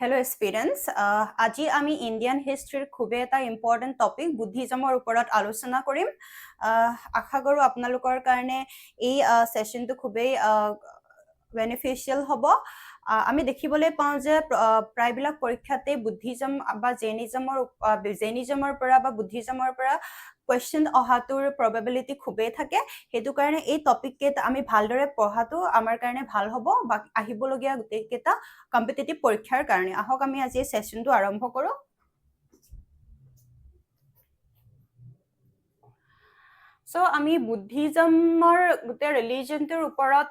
Hello students, আজি আমি Indian হিষ্ট্ৰীৰ খুবেই এটা ইম্পৰ্টেণ্ট টপিক বুদ্ধিজমৰ ওপৰত আলোচনা কৰিম। আশা কৰোঁ আপোনালোকৰ কাৰণে এই সেশনটো খুবেই বেনিফিচিয়েল হ'ব। আমি দেখিবলৈ পাওঁ যে প্ৰায়বিলাক পৰীক্ষাতে বুদ্ধিজম বা জেনিজমৰ পৰা বা বুদ্ধিজমৰ পৰা কুৱেশ্যন অহাটোৰ প্ৰবেবিলিটি খুবেই থাকে। সেইটো কাৰণে এই টপিক কেইটা আমি ভালদৰে পঢ়াটো আমাৰ কাৰণে ভাল হ'ব বা আহিবলগীয়া গোটেইকেইটা কম্পিটিটিভ পৰীক্ষাৰ কাৰণে। আহক আমি আজি এই সেশনটো আৰম্ভ কৰোঁ। সো আমি বুদ্ধিজমৰ গোটেই ৰিলিজনটোৰ ওপৰত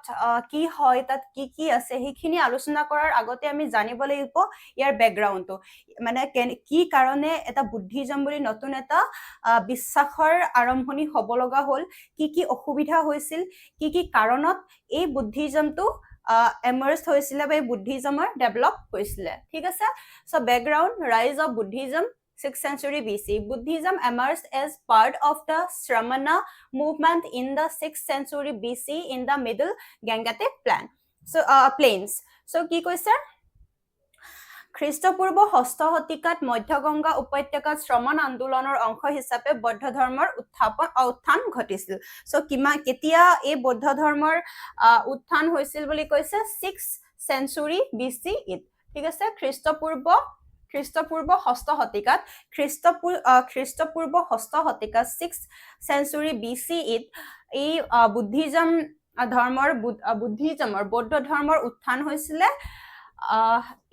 কি হয়, তাত কি কি আছে সেইখিনি আলোচনা কৰাৰ আগতে আমি জানিব লাগিব ইয়াৰ বেকগ্ৰাউণ্ডটো, মানে কি কাৰণে এটা বুদ্ধিজম বুলি নতুন এটা বিশ্বাসৰ আৰম্ভণি হ'ব লগা হ'ল, কি কি অসুবিধা হৈছিল, কি কি কাৰণত এই বুদ্ধিজমটো এমাৰ্জ হৈছিলে বা এই বুদ্ধিজমৰ ডেভেলপ হৈছিলে। ঠিক আছে, সো বেকগ্ৰাউণ্ড, ৰাইজ of Buddhism 6th century BC. Buddhism emerged as part of the Shramana movement in the 6th century BC in the Middle Gangetic Plains. So, কি কৈছে? খ্ৰীষ্টপূৰ্ব 6ষ্ঠ শতিকাত মধ্যগংগা উপত্যকাত শ্ৰমণ আন্দোলনৰ অংশ হিচাপে বৌদ্ধ ধৰ্মৰ উত্থান ঘটিছিল। সো কেতিয়া এই বৌদ্ধ ধৰ্মৰ উত্থান হৈছিল বুলি কৈছে? 6th century BC ইত। ঠিক আছে, খ্ৰীষ্টপূৰ্ব 6ষ্ঠ শতিকাত, খ্ৰীষ্টপূৰ্ব 6ষ্ঠ শতিকাত 6th century BC ইত এই বৌদ্ধ ধৰ্মৰ উত্থান হৈছিলে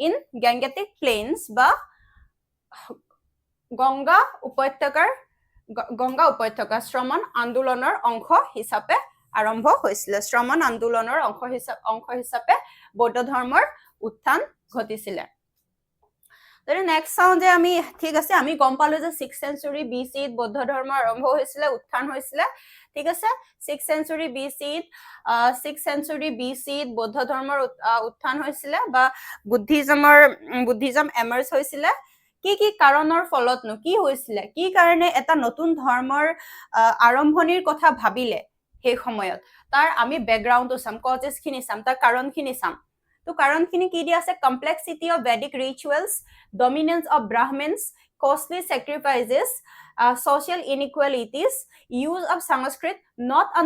ইন গেংগেটিক প্লেইনছ বা গংগা উপত্যকা শ্ৰমণ আন্দোলনৰ অংশ হিচাপে আৰম্ভ হৈছিলে। শ্ৰমণ আন্দোলনৰ অংশ হিচাপে বৌদ্ধ ধৰ্মৰ উত্থান ঘটিছিলে। নেক্সট চাওঁ যে আমি, ঠিক আছে, আমি গম পালো যে 6th century BC ত বৌদ্ধ ধৰ্ম আৰম্ভ হৈছিলে, উত্থান হৈছিলে। ঠিক আছে, 6th century BC ত বৌদ্ধ ধৰ্মৰ উত্থান হৈছিলে বা বুদ্ধিজম এমাৰ্জ হৈছিলে। কি কি কাৰণৰ ফলতনো কি হৈছিলে, কি কাৰণে এটা নতুন ধৰ্মৰ আৰম্ভণিৰ কথা ভাবিলে সেই সময়ত, তাৰ আমি বেকগ্ৰাউণ্ডটো চাম, কজেছ খিনি চাম, তাৰ কাৰণখিনি চাম। তো কাৰণখিনি কি দিয়া আছে? Complexity of Vedic rituals, dominance of Brahmins, costly sacrifices, social inequalities, use of Sanskrit not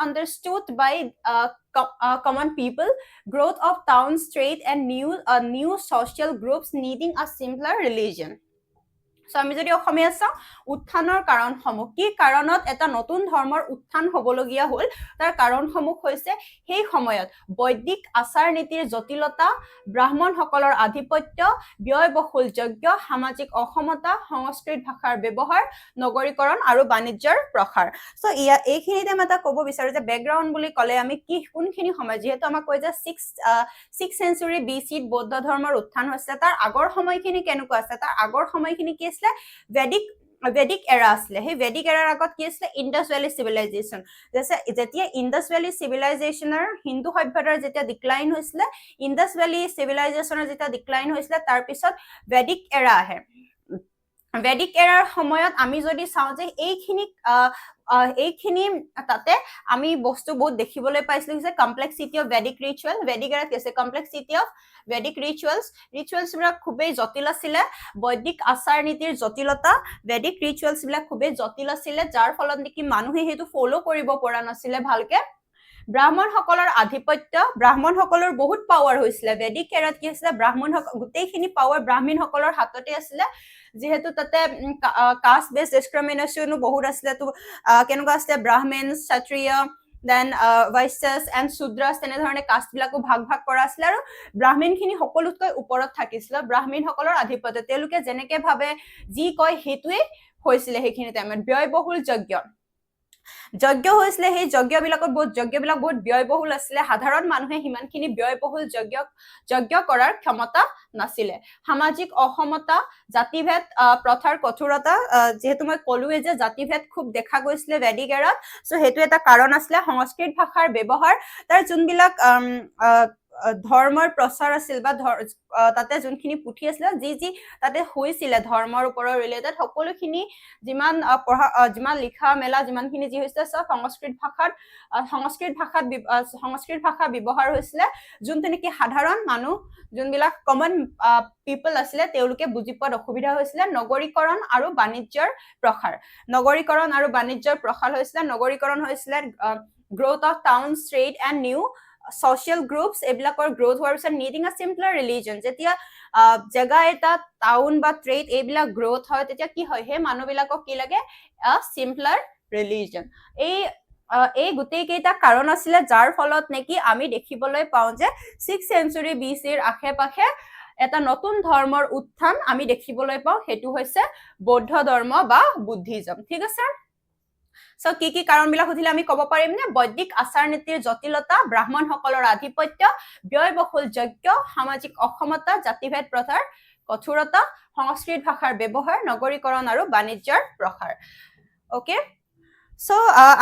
understood by common people, growth of towns, trade, and new social groups needing a simpler religion. So আমি যদি অসমীয়া চাওঁ, উত্থানৰ কাৰণসমূহ, কি কাৰণত এটা নতুন ধৰ্মৰ উত্থান হ'বলগীয়া হ'ল, তাৰ কাৰণসমূহ হৈছে সেই সময়ত বৈদিক আচাৰ নীতিৰ জটিলতা, ব্ৰাহ্মণসকলৰ আধিপত্য, ব্যয়বহুল যজ্ঞ, সামাজিক অসমতা, সংস্কৃত ভাষাৰ ব্যৱহাৰ, নগৰীকৰণ আৰু বাণিজ্যৰ প্ৰসাৰ। সো এইখিনিতে মই এটা ক'ব বিচাৰো যে বেকগ্ৰাউণ্ড বুলি ক'লে আমি কোনখিনি সময়, যিহেতু আমাক কয় যে 6th century BC ত বৌদ্ধ ধৰ্মৰ উত্থান হৈছিলে, তাৰ আগৰ সময়খিনি কেনেকুৱা আছে? তাৰ আগৰ সময়খিনি কি আছিলে? ভেদিক এৰা আছিলে। সেই ভেদিক এৰাৰ আগত কি আছিলে? Indus valley civilisation. যেতিয়া ইণ্ডাছ ভেলী চিভিলাইজেশ্যনৰ, হিন্দু সভ্যতাৰ যেতিয়া ডিক্লাইন হৈছিলে, ইণ্ডাছ ভেলী চিভিলাইজেশ্যনৰ যেতিয়া ডিক্লাইন হৈছিলে, তাৰপিছত ভেদিক এৰা আহে। ভেদিক এৰাৰ সময়ত আমি যদি চাওঁ যে এইখিনি তাতে আমি বস্তু বহুত দেখিবলৈ পাইছিলো যে complexity of Vedic ritual. Vedic এৰাত কি আছে? কমপ্লেক্সিটি অফ ভেদিক ৰিচুৱেলছ বিলাক খুবেই জটিল আছিলে, বৈদিক আচাৰ নীতিৰ জটিলতা, ভেদিক ৰিচুৱেলছ বিলাক খুবেই জটিল আছিলে, যাৰ ফলত নেকি মানুহে সেইটো ফলো কৰিব পৰা নাছিলে ভালকে। ব্ৰাহ্মণসকলৰ আধিপত্য, ব্ৰাহ্মণসকলৰ বহুত পাৱাৰ হৈছিলে। ভেদিক এৰাত কি হৈছিলে? গোটেইখিনি পাৱাৰ ব্ৰাহ্মণসকলৰ হাততে আছিলে, যিহেতু তাতে কাষ্ট বেছ ডিছক্ৰিমিনেশ্যনো বহুত আছিলে। তো কেনেকুৱা আছিলে? ব্ৰাহ্মণ, ক্ষত্ৰিয়, দেন বৈশ্যাস এণ্ড শূদ্ৰাছ, তেনেধৰণে কাষ্ট বিলাকো ভাগ কৰা আছিলে, আৰু ব্ৰাহ্মণখিনি সকলোতকৈ ওপৰত থাকিছিলে। ব্ৰাহ্মণসকলৰ আধিপত্য, তেওঁলোকে যেনেকে ভাবে, যি কয় সেইটোৱে হৈছিলে। সেইখিনি টাইমত ব্যয়বহুল যজ্ঞ হৈছিলে। সেই যজ্ঞবিলাক বহুত ব্যয়বহুল আছিলে। সাধাৰণ মানুহে সিমানখিনি ব্যয়বহুল যজ্ঞ কৰাৰ ক্ষমতা নাছিলে। সামাজিক অসমতা, জাতিভেদ প্ৰথাৰ কঠোৰতা, যিহেতু মই ক'লোৱে যে জাতিভেদ খুব দেখা গৈছিলে ভেদিক এৰাত, চ' সেইটো এটা কাৰণ আছিলে। সংস্কৃত ভাষাৰ ব্যৱহাৰ, তাৰ যোনবিলাক ধৰ্মৰ প্ৰচাৰ আছিল বা তাতে যোনখিনি পুথি আছিলে যি তাতে হৈছিলে ধৰ্মৰ ওপৰত ৰিলেটেড সকলোখিনি যিমান যিমান লিখা মেলা যিমানখিনি যি হৈছিলে চব সংস্কৃত ভাষা ব্যৱহাৰ হৈছিলে যোনটো নেকি সাধাৰণ মানুহ যোনবিলাক কমন পিপল আছিলে তেওঁলোকে বুজি পোৱাত অসুবিধা হৈছিলে নগৰীকৰণ আৰু বাণিজ্যৰ প্ৰসাৰ হৈছিলে নগৰীকৰণ হৈছিলে growth of towns, trade and new social groups এইবিলাকৰ গ্ৰোথ হোৱাৰ পিছত needing a simpler religion যেতিয়া জেগা এটা টাউন বা ট্ৰেড এইবিলাক গ্ৰোথ হয় তেতিয়া কি হয় সেই মানুহবিলাকক কি লাগে a simpler religion এই গোটেই কেইটা কাৰণ আছিলে যাৰ ফলত নেকি আমি দেখিবলৈ পাওঁ যে 6th century BC ৰ আশে-পাশে এটা নতুন ধৰ্মৰ উত্থান আমি দেখিবলৈ পাওঁ হেতু হৈছে বৌদ্ধ ধৰ্ম বা বুদ্ধিজম ঠিক আছে সো কি কাৰণবিলাক সুধিলে আমি ক'ব পাৰিম নে বৈদিক আচাৰ নীতিৰ জটিলতা ব্ৰাহ্মণসকলৰ আধিপত্য ব্যয়বহুল যজ্ঞ সামাজিক অসমতা জাতিভেদ প্ৰথাৰ কঠোৰতা সংস্কৃত ভাষাৰ ব্যৱহাৰ নগৰীকৰণ আৰু বাণিজ্যৰ প্ৰসাৰ ওকে সো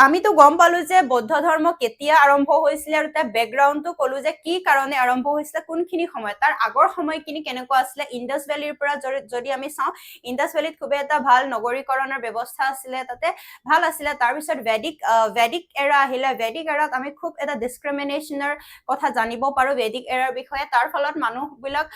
আমিতো গম পালো যে বৌদ্ধ ধৰ্ম কেতিয়া আৰম্ভ হৈছিল আৰু তাৰ ব্যাকগ্ৰাউণ্ডটো কলো যে কি কাৰণে আৰম্ভ হৈছিল কোনখিনি সময় তাৰ আগৰ সময়খিনি কেনেকুৱা আছিল ইন্দাস ভ্যালিৰ পৰা যদি আমি চাওঁ ইন্দাস ভ্যালিত খুব এটা ভাল নগৰীকৰণৰ ব্যৱস্থা আছিল তাতে ভাল আছিল তাৰ পিছত ভেদিক এৰা আহিলে ভেদিক এৰাত আমি খুব এটা ডিসক্ৰিমিনেশনৰ কথা জানিব পাৰো ভেদিক এৰাৰ বিষয়ে তাৰ ফলত মানুহবিলাক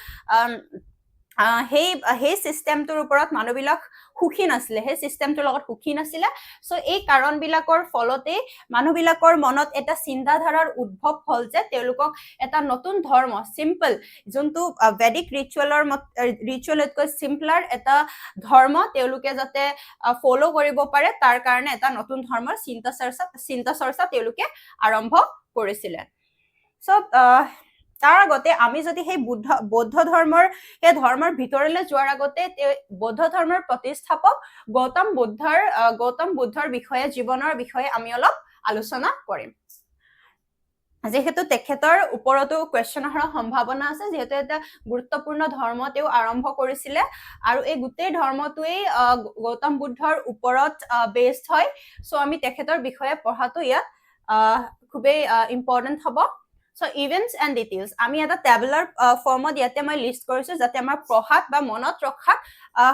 সেই সিস্টেমটোৰ ওপৰত মানুহবিলাক সুখী নাছিলে সেই সিস্টেমটোৰ লগত সুখী নাছিলে সো এই কাৰণবিলাকৰ ফলতে মানুহবিলাকৰ মনত এটা চিন্তাধাৰাৰ উদ্ভৱ হ'ল যে তেওঁলোকক এটা নতুন ধৰ্ম সিম্পল যোনটো ভেদিক ৰিচুৱেলতকৈ সিম্পলাৰ এটা ধৰ্ম তেওঁলোকে যাতে ফলো কৰিব পাৰে তাৰ কাৰণে এটা নতুন ধৰ্মৰ চিন্তা চৰ্চা তেওঁলোকে আৰম্ভ কৰিছিলে সো তাৰ আগতে আমি যদি সেই বৌদ্ধ ধৰ্মৰ ভিতৰলৈ যোৱাৰ আগতে বৌদ্ধ ধৰ্মৰ প্ৰতিষ্ঠাপক গৌতম বুদ্ধৰ বিষয়ে জীৱনৰ বিষয়ে আমি অলপ আলোচনা কৰিম যেহেতু তেখেতৰ ওপৰতো কোৱেশ্চন অহাৰ সম্ভাৱনা আছে যেহেতু এটা গুৰুত্বপূৰ্ণ ধৰ্ম তেওঁ আৰম্ভ কৰিছিলে আৰু এই গোটেই ধৰ্মটোৱে গৌতম বুদ্ধৰ ওপৰত বেসড হয় সো আমি তেখেতৰ বিষয়ে পঢ়াটো ইয়াত খুবেই ইম্পৰ্টেন্ট হ'ব So events and details আমি এটা টেবুলাৰ ফৰ্মত ইয়াতে মই লিষ্ট কৰিছো যাতে আমাৰ পঢ়াত বা মনত ৰখাত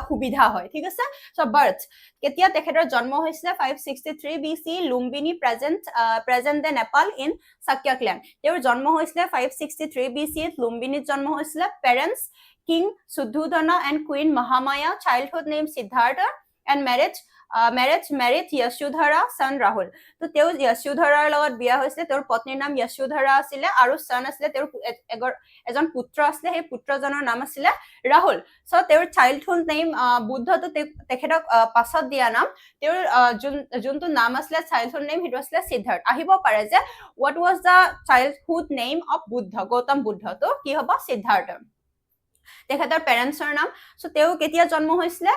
সুবিধা হয় ঠিক আছে সো বাৰ্থ কেতিয়া তেখেতৰ জন্ম হৈছিল 563 BC Lumbini present day Nepal in Shakya clan তেওঁৰ জন্ম হৈছিল 563 BC লুম্বিনীত জন্ম হৈছিল parents king Suddhodana and queen Mahamaya childhood name Siddhartha and married Yashodhara son Rahul তো তেওঁ Yashodharaৰ লগত বিয়া হৈছিল তেওঁৰ পত্নীৰ নাম Yashodhara আছিল আৰু son আছিল তেওঁৰ এজন পুত্ৰ আছিল সেই পুত্ৰজনৰ নাম আছিল Rahul সো তেওঁৰ চাইল্ডহুড নেম বুদ্ধটো তেখেতক পাছত দিয়া নাম তেওঁৰ যোনটো নাম আছিল চাইল্ডহুড নেম হেতু আছিল সিদ্ধাৰ্থ আহিব পাৰে যে what was the childhood name of Buddha Gautam Buddha তো কি হ'ব সিদ্ধাৰ্থ তেখেতৰ পেৰেন্টছৰ নাম সো তেওঁ কেতিয়া জন্ম হৈছিল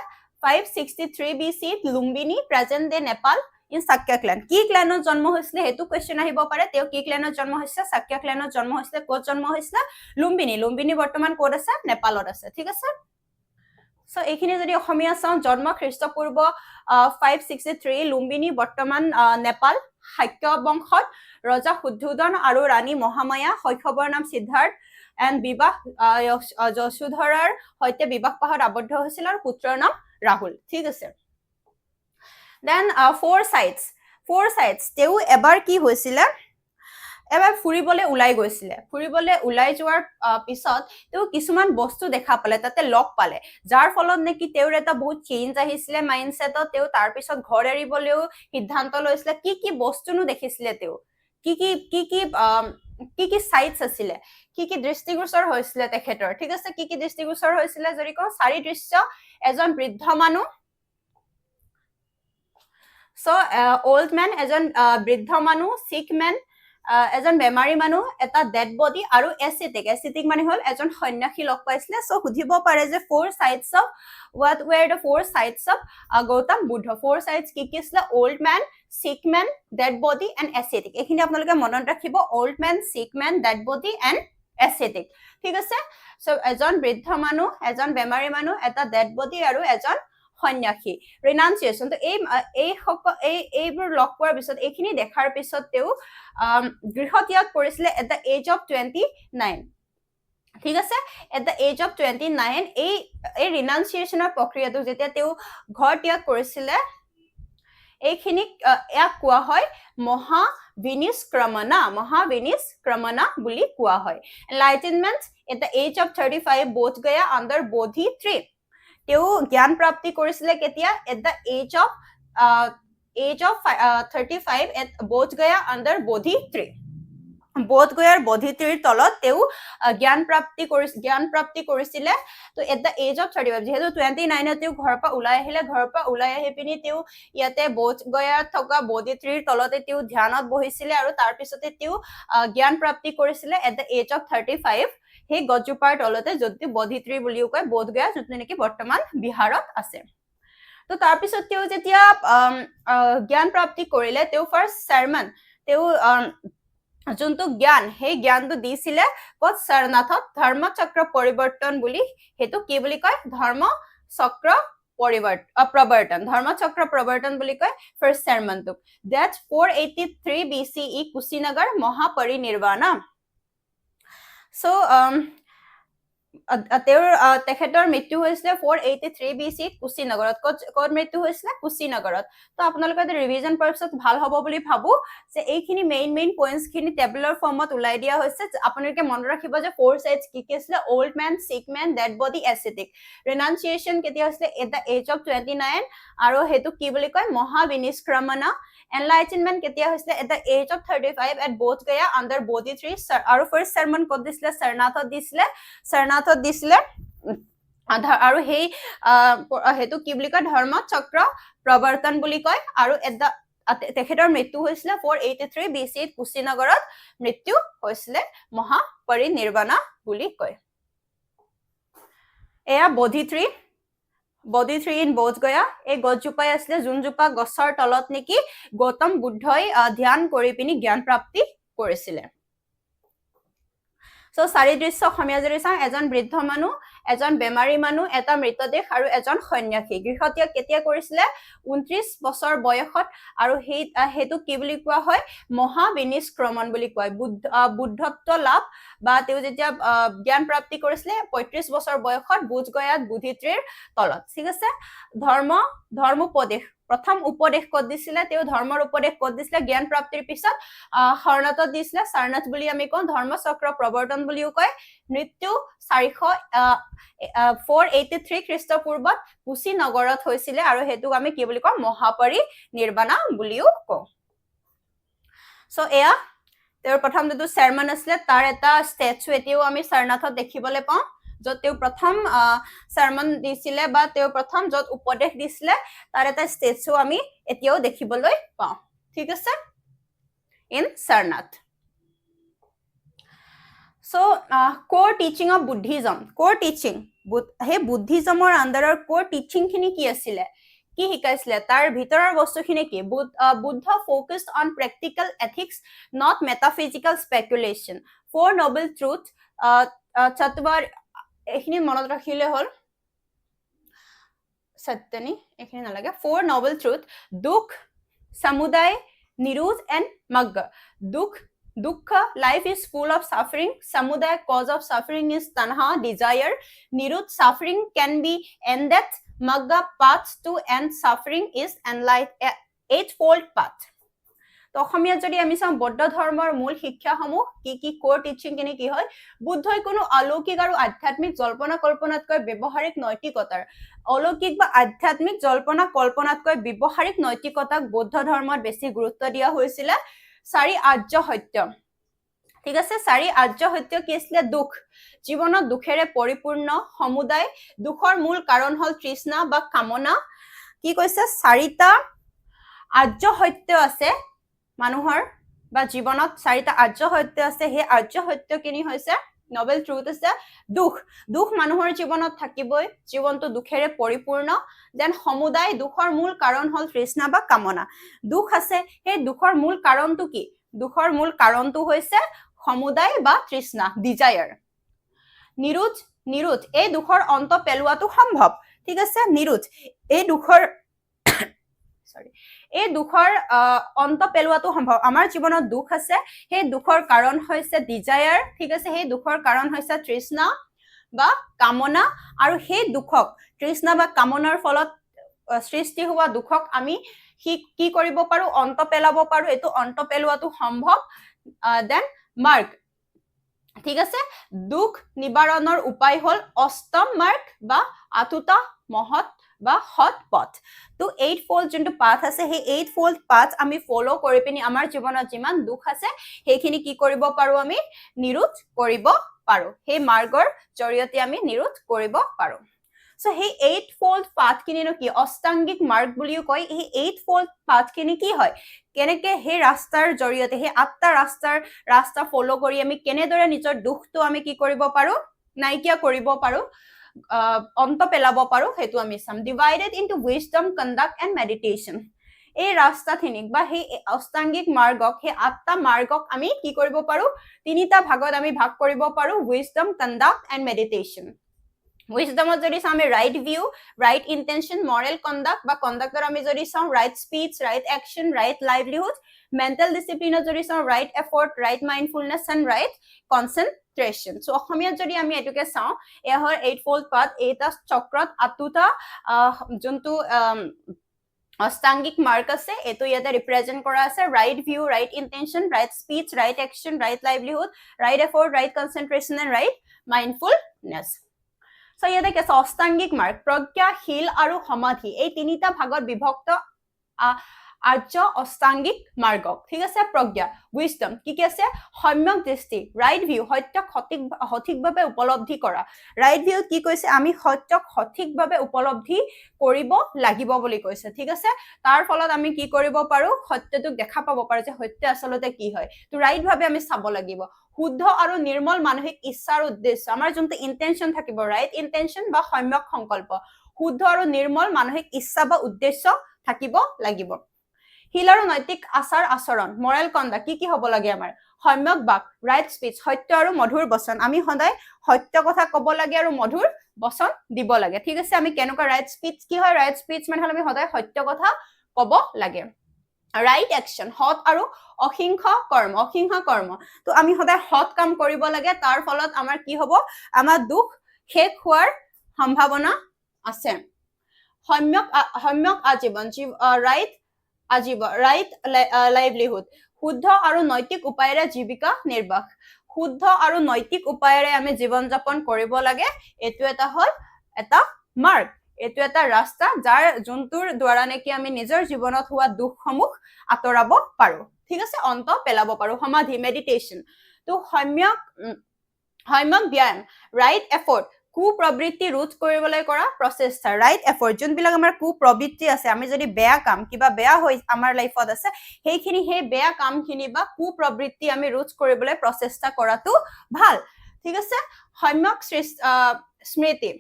563 BC Lumbini present day Nepal in Shakya clan কি ক্লেনত জন্ম হৈছিল হেতু কোৱেশ্চন আহিব পাৰে তেওঁ কি ক্লেনত জন্ম হৈছিল সাক্য ক্লেনত জন্ম হৈছিল ক'ত জন্ম হৈছিল লুম্বিনী বৰ্তমান ক'ত আছে নেপালত আছে ঠিক আছে সো এইখিনি যদি অসমীয়া চাওঁ জন্ম খ্ৰীষ্টপূৰ্ব 563 লুম্বিনী বৰ্তমান নেপাল শাক্য বংশত ৰজা শুদ্ধোধন আৰু ৰাণী মহামায়া শৈশৱৰ নাম সিদ্ধাৰ্থ এণ্ড বিবাহ যশোধৰাৰ সৈতে বিবাহ পাশত আবদ্ধ হৈছিল আৰু পুত্ৰৰ নাম ৰাহুল ঠিক আছে দেন four sites তেও এবাৰ কি হৈছিল এবাৰ ফুৰিবলৈ ওলাই যোৱাৰ পিছত তেও কিছুমান বস্তু দেখা পালে তাতে লগ পালে যাৰ ফলত নেকি তেওঁৰ এটা বহুত চেঞ্জ আহিছিল মাইন্ডসেটত তেও তাৰ পিছত ঘৰ এৰিবলৈও সিদ্ধান্ত লৈছিল কি বস্তুনো দেখিছিল তেও কি সাইটস আছিল কি দৃষ্টিগোচৰ হৈছিল তেখেতৰ ঠিক আছে কি দৃষ্টিগোচৰ হৈছিল যদি কওঁ চাৰি দৃশ্য এজন বৃদ্ধ মানুহ সো ওল্ড ম্যান এজন বৃদ্ধ মানুহ সিক ম্যান এজন বেমাৰী মানুহ এটা ডেড বডি আৰু এসেটিক মানে হল এজন সন্ন্যাসী লগ পাইছিল সো সুধিব পাৰে যে four sides of what were the four sides of Gautam Buddha four sides কি আছিল old man sick man dead body and ascetic এইখিনি আপোনালোকে মনত ৰাখিব old man sick man dead body and ascetic ঠিক আছে সো এজন বৃদ্ধ মানুহ এজন বেমাৰী মানুহ এটা ডেড বডি আৰু এজন সন্ন্যাসী ৰিনাউন্সিয়েশ্যন তো এইবোৰ লগ পোৱাৰ পিছত এইখিনি দেখাৰ পিছত তেওঁ গৃহত্যাগ কৰিছিলে এট দ্য এজ অফ 29 ঠিক আছে এট দ্য এজ অফ 29 এই ৰিনাউন্সিয়েশ্যনৰ প্ৰক্ৰিয়াটো যেতিয়া তেওঁ ঘৰ ত্যাগ কৰিছিলে এইখিনিক ইয়াক কোৱা হয় মহাবিনিষ্ক্ৰমণা বুলি কোৱা হয় enlightenment at the age of 35 Bodh Gaya under Bodhi tree তেওঁ জ্ঞান প্ৰাপ্তি কৰিছিলে কেতিয়া at the age of 35 at Bodh Gaya under Bodhi tree বোধগয়াৰ বোধিত্ৰীৰ তলত তেওঁ জ্ঞান প্ৰাপ্তি কৰিছিলে তো এট দ্য এজ অফ 35 যেহেতু 29 তেওঁ ঘৰৰ পৰা ওলাই আহি পিনি তেওঁ ইয়াতে বোধগয়াত থকা বোধিত্ৰীৰ তলতে তেওঁ ধ্যানত বহিছিলে আৰু তাৰ পিছতে তেওঁ জ্ঞান প্ৰাপ্তি কৰিছিলে এট দ্য এজ অফ 35 সেই গছজোপাৰ তলতে যদি বোধিত্ৰী বুলিও কয় বোধগয়া যোনটো নেকি বৰ্তমান বিহাৰত আছে তো তাৰ পিছত তেওঁ যেতিয়া জ্ঞান প্ৰাপ্তি কৰিলে তেওঁ ফাৰ্ষ্ট চাৰ্মন তেওঁ যোনটো জ্ঞান সেই জ্ঞানটো দিছিলে ক'ত সাৰনাথত ধৰ্মচক্ৰ পৰিৱৰ্তন বুলি হেতু কি বুলি কয় ধৰ্মচক্ৰ প্ৰৱৰ্তন বুলি কয় ফাৰ্ষ্ট চাৰ্মনটোক that 483 BCE Kushinagar Mahaparinirvana so তেখেতৰ মৃত্যু হৈছিলে 483 BC কুশীনগৰত ক'ত মৃত্যু হৈছিলে কুশীনগৰত তো আপোনালোকে ৰিভিজন পাৰ্পছত ভাল হ'ব বুলি ভাবো যে এইখিনি মেইন পইণ্টছ খিনি টেবুলাৰ ফৰ্মত ওলাই দিয়া হৈছে আপোনালোকে মনত ৰাখিব যে 4 সাইডছ কি আছিলে ওল্ড ম্যান সিক ম্যান ডেড বডি এসেটিক ৰিনাউন্সিয়েশ্যন কেতিয়া হৈছিলে এট দ্য এজ অফ 29 আৰু হেতু কি বুলি কয় মহাবিনিষ্ক্ৰমণা এনলাইটেনমেন্ট কেতিয়া হৈছিলে at the age of 35 at Bodh Gaya under Bodhi tree আৰু ফাৰ্ষ্ট চাৰ্মন ক'ত দিছিলে সাৰনাথত দিছিলে আৰু সেই হেতু কি বুলি কয় ধৰ্মচক্ৰ প্ৰৱৰ্তন বুলি কয় আৰু তেখেতৰ মৃত্যু হৈছিলে 483 BC কুশীনগৰত মৃত্যু হৈছিলে মহাপৰিনিৰ্বাণ বুলি কয় এয়া বোধিত্ৰী ইন বোধগয়া এই গছজোপাই আছিলে যোনজোপা গছৰ তলত নেকি গৌতম বুদ্ধই ধ্যান কৰি পিনি জ্ঞান প্ৰাপ্তি কৰিছিলে সো চাৰি দৃশ্য অসমীয়া যদি চাওঁ এজন বৃদ্ধ মানুহ এজন বেমাৰী মানুহ এটা মৃতদেহ আৰু এজন সন্ন্যাসী গৃহত্যাগ কেতিয়া কৰিছিলে 29 বছৰ বয়সত আৰু হেতু কি বুলি কোৱা হয় মহাবিনিষ্ক্ৰমণ বুলি কয় বুদ্ধত্ব লাভ বা তেওঁ যেতিয়া জ্ঞান প্ৰাপ্তি কৰিছিলে 35 বছৰ বয়সত বোধগয়াত বোধিত্ৰীৰ তলত ঠিক আছে ধৰ্মোপদেশ প্ৰথম উপদেশ ক'ত দিছিলে তেওঁ ধৰ্মৰ উপদেশ ক'ত দিছিলে জ্ঞান প্ৰাপ্তিৰ পিছত সাৰনাথত দিছিলে সাৰনাথ বুলি আমি কওঁ ধৰ্মচক্ৰ প্ৰৱৰ্তন বুলিও কয় মৃত্যু 483 খ্ৰীষ্টপূৰ্বত কুশীনগৰত হৈছিলে আৰু হেতুক আমি কি বুলি কওঁ মহাপৰিনিৰ্বাণ বুলিও কওঁ সো এয়া তেওঁৰ প্ৰথম যেটো চাৰ্মন আছিলে তাৰ এটা ষ্টেচু এতিয়াও আমি সাৰনাথত দেখিবলৈ পাওঁ য'ত তেওঁ প্ৰথম চাৰ্মন দিছিলে বা তেওঁ প্ৰথম য'ত উপদেশ দিছিলে তাৰ এটা ষ্টেচু আমি এতিয়াও দেখিবলৈ পাওঁ ঠিক আছে ইন সাৰনাথ সো কোৰ টিচিং অফ বুদ্ধিজম কোৰ টিচিং হে বুদ্ধিজমৰ আণ্ডাৰৰ কোৰ টিচিং খিনি কি আছিলে কি শিকাইছিলে তাৰ ভিতৰৰ বস্তুখিনি কি Buddha focused on practical ethics not metaphysical speculation for noble truth চতুৱাৰ এইখিনি মনত ৰাখিলে হ'ল সত্যনি এইখিনি নালাগে ফৰ নোবেল ট্ৰুথ দুখ সমুদায় নিৰোধ and মগ্গ Dukkha, life is full of suffering. Samudaya, cause of suffering is tanha, desire. Nirudh, suffering can be ended. Magga, path to end suffering is enlightened, eightfold path. তো অসমীয়া যদি আমি চাওঁ বৌদ্ধ ধৰ্মৰ মূল শিক্ষাসমূহ কি কোৰ টিচিং কিনে কি হয় বুদ্ধই কোনো অলৌকিক আৰু আধ্যাত্মিক জল্পনা কল্পনাতকৈ ব্যৱহাৰিক নৈতিকতাৰ অলৌকিক বা আধ্যাত্মিক জল্পনা কল্পনাতকৈ ব্যৱহাৰিক নৈতিকতাক বৌদ্ধ ধৰ্মত বেছি গুৰুত্ব দিয়া হৈছিল চাৰি আৰ্য সত্য ঠিক আছে চাৰি আৰ্য সত্য কি আছিল দুখ জীৱনত দুখেৰে পৰিপূৰ্ণ সমুদায় দুখৰ মূল কাৰণ হল তৃষ্ণা বা কামনা কি কৈছে চাৰিটা আৰ্য সত্য আছে মানুহৰ বা জীৱনত চাৰিটা আৰ্য সত্য আছে হে আৰ্য সত্য কিনি হৈছে নোবেল ট্ৰুথ আছে দুখ মানুহৰ জীৱনত থাকিবই জীৱনটো দুখেৰে পৰিপূৰ্ণ দেন সমুদায় দুখৰ মূল কাৰণ হল তৃষ্ণা বা কামনা দুখ আছে হে দুখৰ মূল কাৰণটো কি দুখৰ মূল কাৰণটো হৈছে সমুদায় বা তৃষ্ণা ডিজায়াৰ নিৰোধ এই দুখৰ অন্ত পেলোৱাটো সম্ভৱ ঠিক আছে নিৰোধ এই দুখৰ এই দুখৰ অন্ত পেলোৱাটো সম্ভৱ আমাৰ জীৱনত দুখ আছে সেই দুখৰ কাৰণ হৈছে ডিজায়াৰ ঠিক আছে সেই দুখৰ কাৰণ হৈছে তৃষ্ণা বা কামনা আৰু সেই দুখক তৃষ্ণা বা কামনাৰ ফলত সৃষ্টি হোৱা দুখক আমি কি কৰিব পাৰো অন্ত পেলাব পাৰো এটো অন্ত পেলোৱাটো সম্ভৱ দেন মাৰ্গ ঠিক আছে দুখ নিবাৰণৰ উপায় হল অষ্টম মাৰ্গ বা আতুতা মহৎ বা হট পথ তো 8 fold যোনটো পাথ আছে সেই 8 fold পাথ আমি ফলো কৰি পিনি আমাৰ জীৱনত যিমান দুখ আছে সেইখিনি কি কৰিব পাৰো আমি নিৰোধ কৰিব পাৰো সেই মাৰ্গৰ জৰিয়তে আমি নিৰোধ কৰিব পাৰো সো সেই 8 fold পাথ কিনিনো কি অষ্টাংগিক মাৰ্গ বুলিও কয় এই 8 fold পাথ কিনি কি হয় কেনেকে সেই ৰাস্তাৰ জৰিয়তে সেই আঠটা ৰাস্তা ফলো কৰি আমি কেনেদৰে নিজৰ দুখটো আমি কি কৰিব পাৰো নাইকিয়া কৰিব পাৰো অন্ত পেলাব পাৰো হেতু আমি some divided into wisdom conduct and meditation এই ৰাস্তাখিনিক বা সেই অষ্টাংগিক মাৰ্গক সেই আঠটা মাৰ্গক আমি কি কৰিব পাৰো তিনিটা ভাগত আমি ভাগ কৰিব পাৰো উইজডম কন্ডাক্ট এন্ড মেডিটেশন উইজডমত যদি চাওঁ আমি right view right intention moral conduct বা কন্ডাক্টৰ আমি যদি চাওঁ right speech right action right livelihood mental ডিসিপ্লিনত যদি চাওঁ right effort right mindfulness and right concentration so অসমীয়াত যদি আমি এটুকে চাওঁ এ হয় 8 fold পাথ এটা চক্ৰত আতুটা যোনটো অষ্টাংগিক মাৰ্গ আছে এটো ইয়াতে ৰিপ্ৰেজেন্ট কৰা আছে right view right intention right speech right action right livelihood right effort right concentration and right mindfulness so ইয়াতে কি আছে অষ্টাংগিক মাৰ্গ প্ৰজ্ঞা শীল আৰু সমাধি এই তিনিটা ভাগত বিভক্ত আৰ্য অষ্টাংগিক মাৰ্গ ঠিক আছে প্ৰজ্ঞা উইজডম কি আছে সম্যক দৃষ্টি ৰাইট ভিউ সত্যক সঠিকভাৱে উপলব্ধি কৰা ৰাইট ভিউ কি কৈছে আমি সত্যক সঠিকভাৱে উপলব্ধি কৰিব লাগিব বুলি কৈছে ঠিক আছে তাৰ ফলত আমি কি কৰিব পাৰো সত্যটোক দেখা পাব পাৰো যে সত্য আসলতে কি হয় তো ৰাইট ভাৱে আমি চাব লাগিব শুদ্ধ আৰু নিৰ্মল মানসিক ইচ্ছাৰ উদ্দেশ্য আমাৰ যোনটো ইন্টেনশন থাকিব ৰাইট ইন্টেনশন বা সম্যক সংকল্প শুদ্ধ আৰু নিৰ্মল মানসিক ইচ্ছা বা উদ্দেশ্য থাকিব লাগিব হিল আৰু নৈতিক আচাৰ আচৰণ মৰেল কন্ডাক্ট কি হ'ব লাগে আমাৰ সম্যক বাক ৰাইট স্পীচ সত্য আৰু মধুৰ বচন আমি সদায় সত্য কথা ক'ব লাগে আৰু মধুৰ বচন দিব লাগে ঠিক আছে আমি কেনেকুৱা ৰাইট স্পীচ কি হয় ৰাইট স্পীচ মানে আমি সদায় সত্য কথা ক'ব লাগে ৰাইট একশন হট আৰু অহিংস কৰ্ম তো আমি সদায় হট কাম কৰিব লাগে তাৰ ফলত আমাৰ কি হ'ব আমাৰ দুখ শেষ হোৱাৰ সম্ভাৱনা আছে সম্যক আজীৱন ৰাইট লাইভলিহুড শুদ্ধ আৰু নৈতিক উপায়েৰে জীৱিকা নিৰ্বাহ শুদ্ধ আৰু নৈতিক উপায়েৰে আমি জীৱন যাপন কৰিব লাগে এটো এটা হল এটা মাৰ্গ এটো এটা ৰাস্তা যাৰ যোনটোৰ দ্বাৰা নেকি আমি নিজৰ জীৱনত হোৱা দুখসমূহ আঁতৰাব পাৰো ঠিক আছে অন্ত পেলাব পাৰো সমাধি মেডিটেশন তো সম্যক ব্যায়াম ৰাইট এফৰ্ট কুপ্ৰবৃত্তি ৰোধ কৰিবলৈ কৰা প্ৰচেষ্টা ৰাইট এফৰ্ট যোনবিলাক আমাৰ কুপ্ৰবৃত্তি আছে আমি যদি বেয়া কাম কিবা বেয়া হৈ আমাৰ লাইফত আছে সেইখিনি সেই বেয়া কামখিনি বা কুপ্ৰবৃত্তি আমি ৰোধ কৰিবলৈ প্ৰচেষ্টা কৰাটো ভাল ঠিক আছে সম্যক স্মৃতি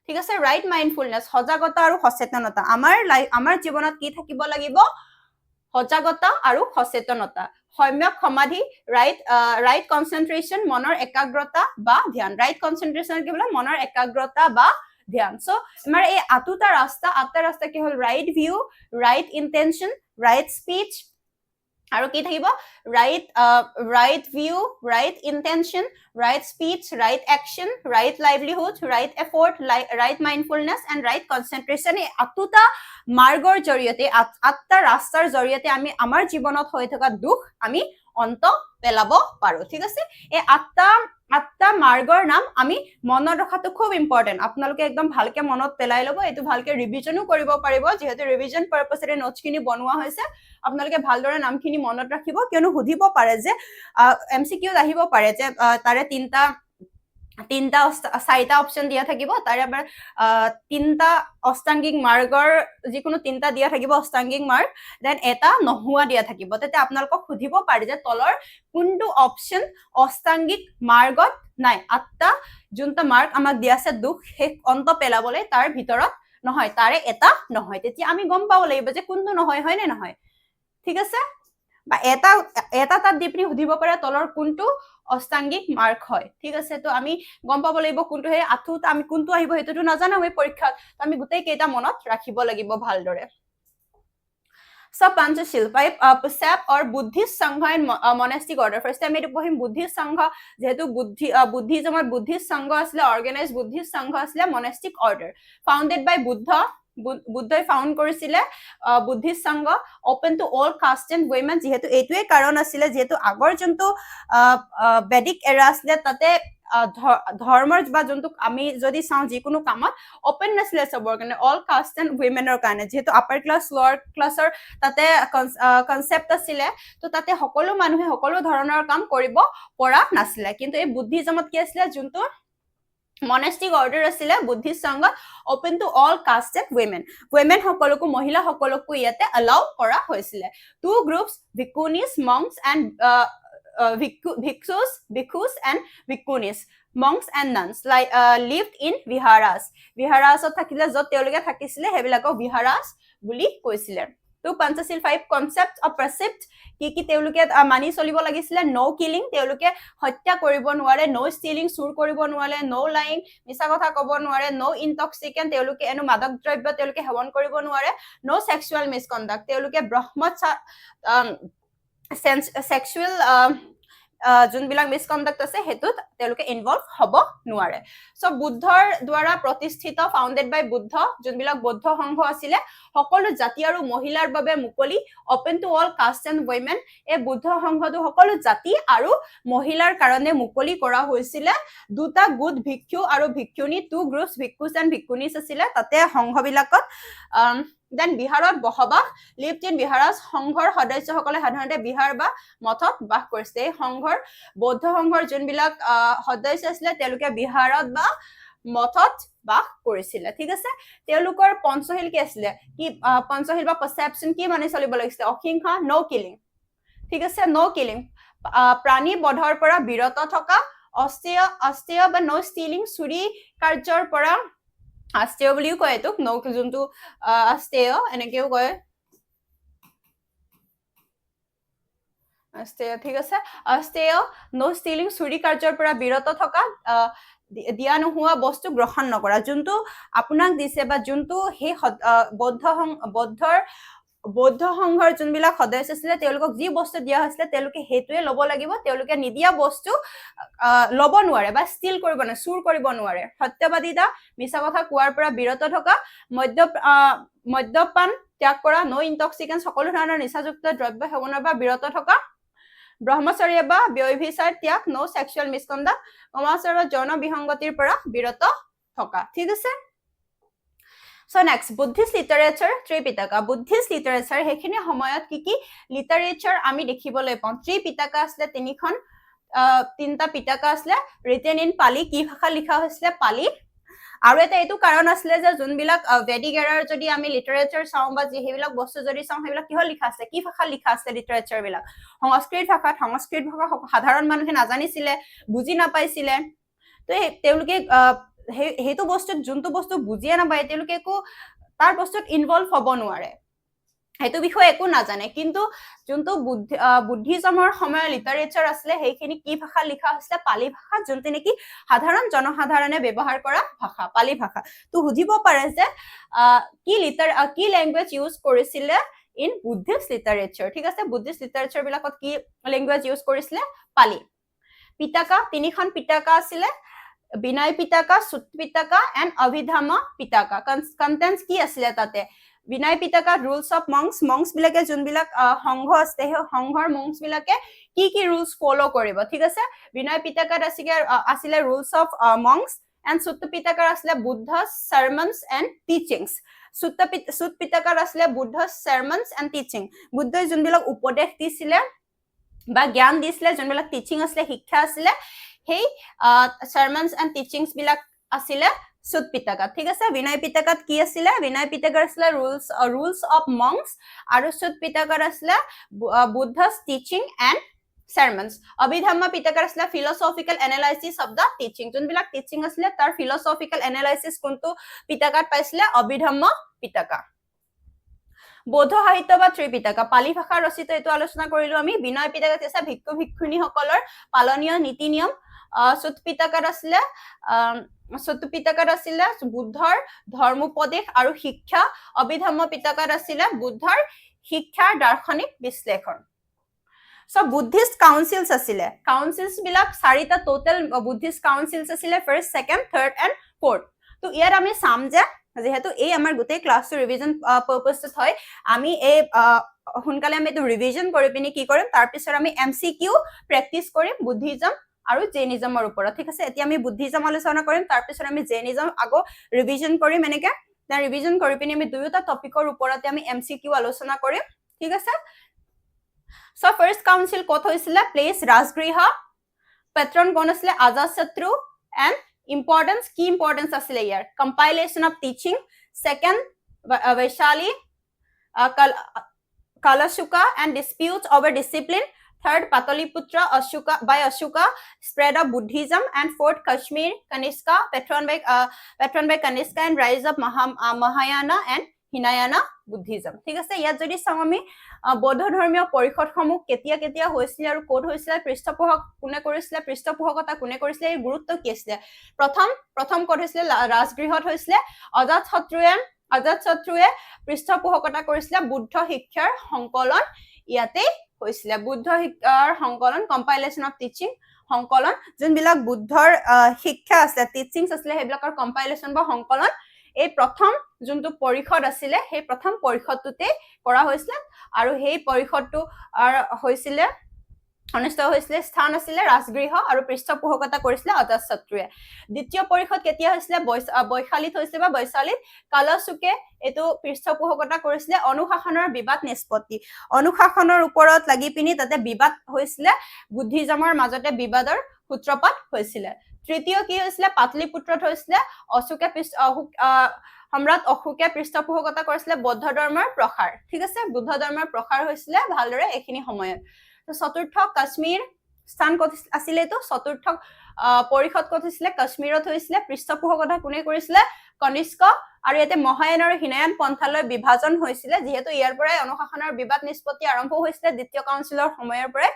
ঠিক আছে ৰাইট মাইন্ডফুলনেস সজাগতা আৰু সচেতনতা আমাৰ জীৱনত কি থাকিব লাগিব সজাগতা আৰু সচেতনতা সম্যক সমাধি ৰাইট কনসেন্ট্ৰেশন মনৰ একাগ্ৰতা বা ধ্যান ৰাইট কনসেন্ট্ৰেশন কি হল মনৰ একাগ্ৰতা বা ধ্যান সো আমাৰ এই আঠটা ৰাস্তা কি হল right view right intention right speech আৰু কি থাকিব right view right intention right speech right action right livelihood right effort right mindfulness and right concentration এই আঠটা মাৰ্গৰ জৰিয়তে আঠটা ৰাস্তাৰ জৰিয়তে আমি আমাৰ জীৱনত হৈ থকা দুখ আমি অন্ত পেলাব পাৰো ঠিক আছে এই আঠটা মাৰ্গৰ নাম আমি মনত ৰখাটো খুব ইম্পৰ্টেন্ট আপোনালোকে একদম ভালকে মনত পেলাই লব এটো ভালকে ৰিভিজনো কৰিব পাৰিব যেহেতু ৰিভিজন পাৰপাসেৰে নোটছখিনি বনোৱা হৈছে আপোনালোকে ভালদৰে নামখিনি মনত ৰাখিব কিয়নো সুধিব পাৰে যে এমসিকিউত আহিব পাৰে যে তাৰে চাৰিটা অপশন দিয়া থাকিব তাৰে আমাৰ তিনটা অষ্টাংগিক মাৰ্গৰ যিকোনো তিনটা দিয়া থাকিব অষ্টাংগিক মাৰ্গ দেন এটা নোহোৱা দিয়া থাকিব তেতিয়া আপোনালোকক সুধিব পাৰে যে তলৰ কোনটো অপশন অষ্টাংগিক মাৰ্গত নাই আঠটা যোনটা মাৰ্গ আমাক দিয়া আছে দুখ শেষ অন্ত পেলাবলৈ তাৰ ভিতৰত নহয় তাৰে এটা নহয় তেতিয়া আমি গম পাব লাগিব যে কোনটো নহয় হয় নে নহয় ঠিক আছে বা এটা এটা তাত দি পিনি সুধিব পাৰে তলৰ কোনটো অষ্টাংগিক মাৰ্ক হয় ঠিক আছে তো আমি গম পাব লাগিব কোনটো সেই আঁঠুত আমি কোনটো আহিব সেইটোতো নাজানো আমি পৰীক্ষাত আমি গোটেই কেইটা মনত ৰাখিব লাগিব ভালদৰে So Panchashil, by Sap or Buddhist Sangha and monastic order. First time I pahim Buddhist Sangha, jehetu Buddhism or Buddhist Sangha asle organized Buddhist Sangha asle monastic order. Founded by Buddha, Buddha found korisile Buddhist Sangha open to all caste and women jehetu etue karon asile jehetu agor jonto Vedic era asle tate ধৰ্মৰ বা যোনটো আমি যদি চাওঁ যিকোনো কামত open নাছিলে সবৰ কাৰণে অল কাষ্ট এণ্ড উইমেনৰ কাৰণে যেহেতু আপাৰ ক্লাছ লোৱাৰ ক্লাছৰ তাতে কনচেপ্ট আছিলে তো তাতে সকলো মানুহে সকলো ধৰণৰ কাম কৰিব পৰা নাছিলে কিন্তু এই বুদ্ধিজমত কি আছিলে যোনটো মনেষ্টিক অৰ্ডাৰ আছিলে বুদ্ধিষ্ট সংঘত open to all caste and women সকলকো মহিলা সকলকো ইয়াতে এলাউ কৰা হৈছিলে two groups bhikkhunis monks and bhikkhus and bhikkhunis monks and nuns lived in viharas thakile jot teologe thakisile hebilako viharas buli koisile to Panchashil 5 concepts of precept ki teologe mani cholibo lagisile no killing teologe hotya koribo nuare no stealing sur koribo nuare no lying misa kotha kobo nuare no intoxicant teologe enu madak drobya teologe hewon koribo nuare no sexual misconduct teologe sexual যোনবিলাক মিসকণ্ডাক্ট আছে হেতুত তেওঁলোকে involve হ'ব নোৱাৰে so বুদ্ধৰ দ্বাৰা প্ৰতিষ্ঠিত founded বাই বুদ্ধ যোনবিলাক বৌদ্ধ সংঘ আছিলে সকলো জাতি আৰু মহিলাৰ বাবে মুকলি open to all caste and women এই বুদ্ধ সংঘটো সকলো জাতি আৰু মহিলাৰ কাৰণে মুকলি কৰা হৈছিলে দুটা গুড ভিক্ষু আৰু ভিক্ষুনী টু গ্ৰুপছ ভিক্ষুছ এণ্ড ভিক্ষুনিছ আছিলে তাতে সংঘবিলাকত দেন বিহাৰত বসবাস লিভড ইন বিহাৰাজ সংঘৰ সদস্যসকলে সাধাৰণতে বিহাৰ বা মঠত বাস কৰিছে এই সংঘৰ বৌদ্ধ সংঘৰ যোনবিলাক সদস্য আছিলে তেওঁলোকে বিহাৰত বা মঠত বাস কৰিছিলে ঠিক আছে তেওঁলোকৰ পঞ্চশীল কি আছিলে কি পঞ্চশীল বা পাৰসেপচন কি মানি চলিব লাগিছিলে অহিংসা নো কিলিং ঠিক আছে নো কিলিং প্ৰাণী বধৰ পৰা বিৰত থকা অস্তেয় বা নো ষ্টিলিং চুৰি কাৰ্যৰ পৰা আস্তেয় বুলিও কয় এইটোক নৌ যোনটো আস্তেয় এনেকেও কয় আস্তেয় ঠিক আছে আস্তেয় নো ষ্টিলিং চুৰি কাৰ্যৰ পৰা বিৰত থকা দিয়া নোহোৱা বস্তু গ্ৰহণ নকৰা যোনটো আপোনাক দিছে বা যোনটো সেই বৌদ্ধ সংঘৰ যোনবিলাক সদস্য আছিলে তেওঁলোকক যি বস্তু দিয়া হৈছিলে তেওঁলোকে সেইটোৱে ল'ব লাগিব তেওঁলোকে নিদিয়া বস্তু ল'ব নোৱাৰে বা ষ্টিল কৰিব নোৱাৰে চুৰ কৰিব নোৱাৰে সত্যবাদিতা মিছা কথা কোৱাৰ পৰা বিৰত থকা মদ্যপান ত্যাগ কৰা নো ইনটক্সিকেন্স সকলো ধৰণৰ নিচাযুক্ত দ্ৰব্য সেৱনৰ পৰা বিৰত থকা ব্ৰহ্মচৰ্য বা ব্যভিচাৰ ত্যাগ নো সেক্সুৱেল মিসকণ্ডাক্ট কামাচাৰ বা যৌন বিসংগতিৰ পৰা বিৰত থকা ঠিক আছে So next, Buddhist literature, Tripitaka. Buddhist literature, hekhini homayat ki literature ami dekhibole pao. Tripitaka asle tinikhon tinta pitaka asle written in Pali, ki bhasha likha hoisile Pali. আৰু এটা এইটো কাৰণ আছিলে যে যোনবিলাক ভেদিক এৰাৰ যদি আমি লিটাৰেচাৰ চাওঁ বা যিবিলাক বস্তু যদি চাওঁ সেইবিলাক কিহৰ লিখা আছে কি ভাষা লিখা আছে লিটাৰেচাৰ বিলাক সংস্কৃত ভাষা সাধাৰণ মানুহে নাজানিছিলে বুজি নাপাইছিলে তো তেওঁলোকে সেইটো বস্তুত যোনটো বস্তু বুজিয়ে নাপায় তেওঁলোকে একো তাৰ বস্তুত ইনভলভ হ'ব নোৱাৰে সেইটো বিষয়ে একো নাজানে কিন্তু যোনটো বুদ্ধিজমৰ সময়ৰ লিটাৰেচাৰ আছিলে সেইখিনি কি ভাষা লিখা হৈছিলে পালি ভাষা যোনটো নেকি সাধাৰণ জনসাধাৰণে ব্যৱহাৰ কৰা ভাষা পালি ভাষা তো সুধিব পাৰে যে কি ল্যাঙ্গুৱেজ ইউজ কৰিছিলে ইন বুদ্ধিষ্ট লিটাৰেচাৰ ঠিক আছে বুদ্ধিষ্ট লিটাৰেচাৰ বিলাকত কি ল্যাঙ্গুৱেজ ইউজ কৰিছিলে পালি পিটাকা তিনিখন পিটাকা আছিলে বিনয় পিটাকা সুত পিটাকা এণ্ড অভিধাম পিটাকা কন্টেন্টস কি আছিলে তাতে বিনয় পিটাকা ৰুলছ অফ মংস বিলাকে যোনবিলাক সংঘ আছে সেই সংঘৰ মংস বিলাকে কি ৰুলছ ফলো কৰিব ঠিক আছে বিনয় পিটাকাত আছিলে ৰুলছ অফ মংস এণ্ড সুত পিটাকাৰ আছিলে বুদ্ধ চাৰ্মনছ এণ্ড টিচিংছ সুত পিটাকাৰ আছিলে বুদ্ধ চাৰ্মনছ এণ্ড টিচিং বুদ্ধই যোনবিলাক উপদেশ দিছিলে বা জ্ঞান দিছিলে যোনবিলাক টিচিং আছিলে শিক্ষা আছিলে সেই চাৰ্মনছ এণ্ড টিচিংছ বিলাক আছিলে সুত পিটাকাত ঠিক আছে বিনয় পিটাকাত কি আছিলে বিনয় পিটাকাৰ আছিলে ৰুলছ অফ মংস আৰু সুত পিটাকাৰ আছিলে Buddha's teaching and sermons abhidhamma pitakar asla philosophical analysis of the teaching যোনবিলাক টিচিং আছিলে তাৰ philosophical analysis কোনটো পিটাকাত পাইছিলে abhidhamma pitaka বৌদ্ধ সাহিত্য বা ত্ৰিপিটকা পালি ভাষাৰ ৰচিত এইটো আলোচনা কৰিলো আমি বিনয় পিটকা আছে ভিক্ষু ভিক্ষুণীসকলৰ পালনীয় নীতি নিয়ম চুত পিটকাত আছিলে বুদ্ধৰ ধৰ্মোপদেশ আৰু শিক্ষা অভিধম্ম পিটকাত আছিলে বুদ্ধৰ শিক্ষাৰ দাৰ্শনিক বিশ্লেষণ So Buddhist councils asile. Councils bilak sarita total Buddhist councils asile first, second, third and fourth. To ইয়াৰ আমি চাম যে যেহেতু এই আমাৰ গোটেই ক্লাছটো ৰিভিজন পাৰপাসত হয় আমি এই হুনকালে আমি এটো ৰিভিজন কৰি পিনি কি কৰিম তাৰ পিছত আমি এমসিকিউ প্ৰেক্টিস কৰিম বুদ্ধিজম আৰু জেনিজমৰ ওপৰত ঠিক আছে এতিয়া আমি বুদ্ধিজম আলোচনা কৰিম তাৰ পিছত আমি জেনিজম আগো ৰিভিজন কৰিম এনেকে তাৰ ৰিভিজন কৰি পিনি আমি দুয়োটা টপিকৰ ওপৰতে আমি এমসিকিউ আলোচনা কৰিম ঠিক আছে So first council kot hoisile place Rajgriha patron kon asile Ajatasatru and key importance asile here compilation of teaching second Vaishali Kalashuka and disputes over discipline third Pataliputra by Ashoka spread of Buddhism and fourth Kashmir Kanishka patron by Kanishka and rise of Mahayana and Hinayana Buddhism ঠিক আছে ইয়াত যদি চাও আমি বৌদ্ধ ধৰ্মীয় পৰিষদসমূহ কেতিয়া কেতিয়া হৈছিল আৰু কোড হৈছিল পৃষ্ঠপোষক কোনে কৰিছিল পৃষ্ঠপোষকতা কোনে কৰিছিল এই গুৰুত্ব কি আছিল প্ৰথম কোড হৈছিল ৰাজগৃহত হৈছিল অজাতশত্ৰুৱে পৃষ্ঠপোষকতা কৰিছিল বুদ্ধ শিক্ষাৰ সংকলন ইয়াতে হৈছিল বুদ্ধ শিক্ষাৰ সংকলন কম্পাইলেচন অফ টিচিং সংকলন যোনবিলাক বুদ্ধৰ শিক্ষা আছে টিচিংছ আছিল হেবিলাকৰ কম্পাইলেচন বা সংকলন এই প্ৰথম যোনটো পৰিষদ আছিল সেই প্ৰথম পৰিষদটোতে কৰা হৈছিল আৰু সেই পৰিষদটো হৈছিল অনুষ্ঠিত হৈছিল স্থান আছিল ৰাজগৃহ আৰু পৃষ্ঠপোষকতা কৰিছিল অজাতশত্ৰুৱে দ্বিতীয় পৰিষদ কেতিয়া হৈছিল বৈশালীত হৈছিল বা বৈশালীত কালচুকে এটো পৃষ্ঠপোষকতা কৰিছিল অনুশাসনৰ বিবাদ নিষ্পত্তি অনুশাসনৰ ওপৰত লাগি পিনি তাতে বিবাদ হৈছিল বুদ্ধিজমৰ মাজতে বিবাদৰ সূত্ৰপাত হৈছিল তৃতীয় কি হৈছিল পাটলিপুত্ৰত হৈছিল সম্ৰাট অশোকে পৃষ্ঠপোষকতা কৰিছিল বৌদ্ধ ধৰ্মৰ প্ৰসাৰ ঠিক আছে বুদ্ধ ধৰ্মৰ প্ৰসাৰ হৈছিল ভালদৰে এখিনি সময়ত চতুৰ্থ কাশ্মীৰ স্থান কত আছিল তো চতুৰ্থ পৰিষদ কত হৈছিল কাশ্মীৰত হৈছিল পৃষ্ঠপোষকতা কোনে কৰিছিল কনিষ্ক আৰু ইয়াতে মহায়ান আৰু হিনায়ান পন্থালৈ বিভাজন হৈছিল যেহেতু ইয়াৰ পৰাই অনুশাসনৰ বিবাদ নিষ্পত্তি আৰম্ভ হৈছিল দ্বিতীয় কাউন্সিলৰ সময়ৰ পৰাই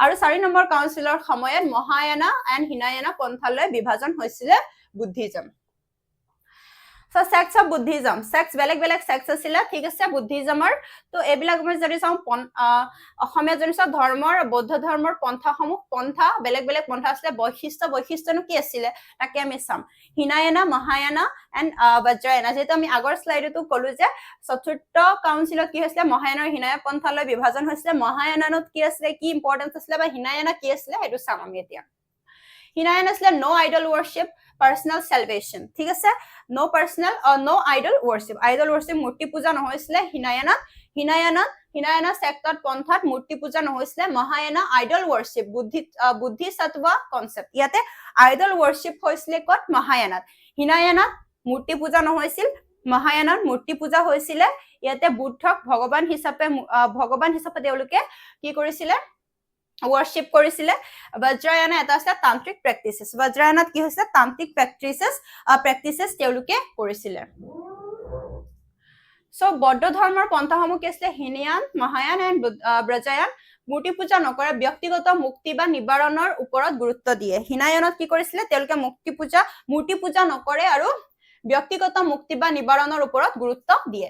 আৰু 4 নম্বৰ কাউন্সিলৰ সময়ত মহায়ানা এণ্ড হিনায়ানা পন্থালৈ বিভাজন হৈছিল Buddhism So sects of Buddhism sects বেলেগ sects আছিল ঠিক আছে বুদ্ধিজমৰ তো এবিলাক মই যদি চাও অসমীয়া জনিছ ধৰ্মৰ বৌদ্ধ ধৰ্মৰ পন্থা বেলেগ পন্থা আছিল বৈশিষ্ট্যনো কি আছিল তাকে আমি চাম হিনায়ানা মহায়ানা এণ্ড বজ্ৰায়না যেটো আমি আগৰ স্লাইডটো কলো যে চতুৰ্থ কাউন্সিলত কি হৈছিল মহায়ানা আৰু হিনায়ানা পন্থালৈ বিভাজন হৈছিল মহায়ানানত কি আছিল কি ইম্পৰ্টেন্স আছিল বা হিনায়ানা কি আছিল হেতু চাম আমি এতিয়া হিনায়ানা আছিল নো আইডল worship personal salvation ঠিক আছে no personal or no idol worship মূৰ্তি পূজা নহৈছিল হিনায়ানা সেক্টত পন্থাত মূৰ্তি পূজা নহৈছিল মহায়ানা আইডল worship বুদ্ধি সত্ত্বা কনসেপ্ট ইয়াতে আইডল worship হৈছিল কত মহায়ানাত হিনায়ানাত মূৰ্তি পূজা নহৈছিল মহায়ানাত মূৰ্তি পূজা হৈছিল ইয়াতে বুদ্ধক ভগৱান হিচাপে তেওঁলোকে কি কৰিছিল worship কৰিছিল বজ্ৰায়না এটা আছে তান্ত্ৰিক প্ৰেক্টিসেস বজ্ৰায়নাত কি হৈছে তান্ত্ৰিক প্ৰেক্টিসেস তেওঁলোকে কৰিছিল সো বৌদ্ধ ধৰ্মৰ পন্থাসমূহ কি আছিল হিনায়ান মহায়ান এণ্ড বজ্ৰায়ন মূৰ্তি পূজা নকৰে ব্যক্তিগত মুক্তি বা নিবাৰণৰ ওপৰত গুৰুত্ব দিয়ে হিনায়ানত কি কৰিছিল তেওঁলোকে মূৰ্তি পূজা নকৰে আৰু ব্যক্তিগত মুক্তি বা নিবাৰণৰ ওপৰত গুৰুত্ব দিয়ে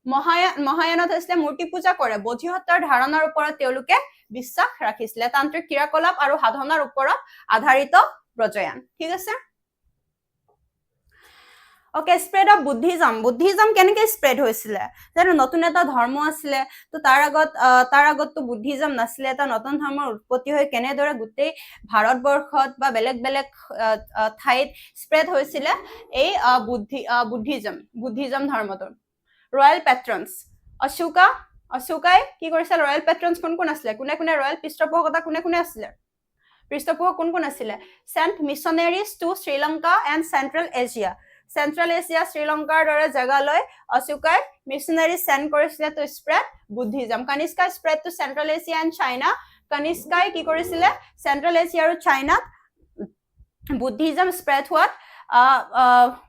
মহায়ানত হৈছিল মূৰ্তি পূজা কৰে বোধিসত্ত্বৰ ধাৰণাৰ ওপৰত তেওঁলোকে বিশ্বাস ৰাখিছিল তান্ত্ৰিক ক্ৰিয়াকলাপ আৰু সাধনাৰ ওপৰত আধাৰিত বজ্ৰায়ন ঠিক আছে ওকে স্প্ৰেড অফ বুদ্ধিজম কেনেকৈ স্প্ৰেড হৈছিল যেন নতুন এটা ধৰ্ম আছিল তো তাৰ আগত তো বুদ্ধিজম নাছিল এটা নতুন ধৰ্মৰ উৎপত্তি হৈ কেনেদৰে গোটেই ভাৰতবৰ্ষত বা বেলেগ ঠাইত স্প্ৰেড হৈছিল এই বুদ্ধিজম ধৰ্মটো ৰয়েল পেট্ৰনছ অশোকাই কি কৰিছিল ৰয়েল পেট্ৰনছ কোন আছিল কোনে ৰয়েল পৃষ্ঠপোষকতা কোনে আছিল পৃষ্ঠপোষক কোন আছিল sent missionaries to Sri Lanka and central Asia শ্ৰীলংকাৰ দৰে জাগালৈ অশোকাই মিশনাৰী সেন্ড কৰিছিল to spread Buddhism Kanishka spread to central Asia and China কনিষ্কাই কি কৰিছিল চেন্ট্ৰেল এছিয়া আৰু চাইনাত বুদ্ধিজম স্প্ৰেড হোৱাত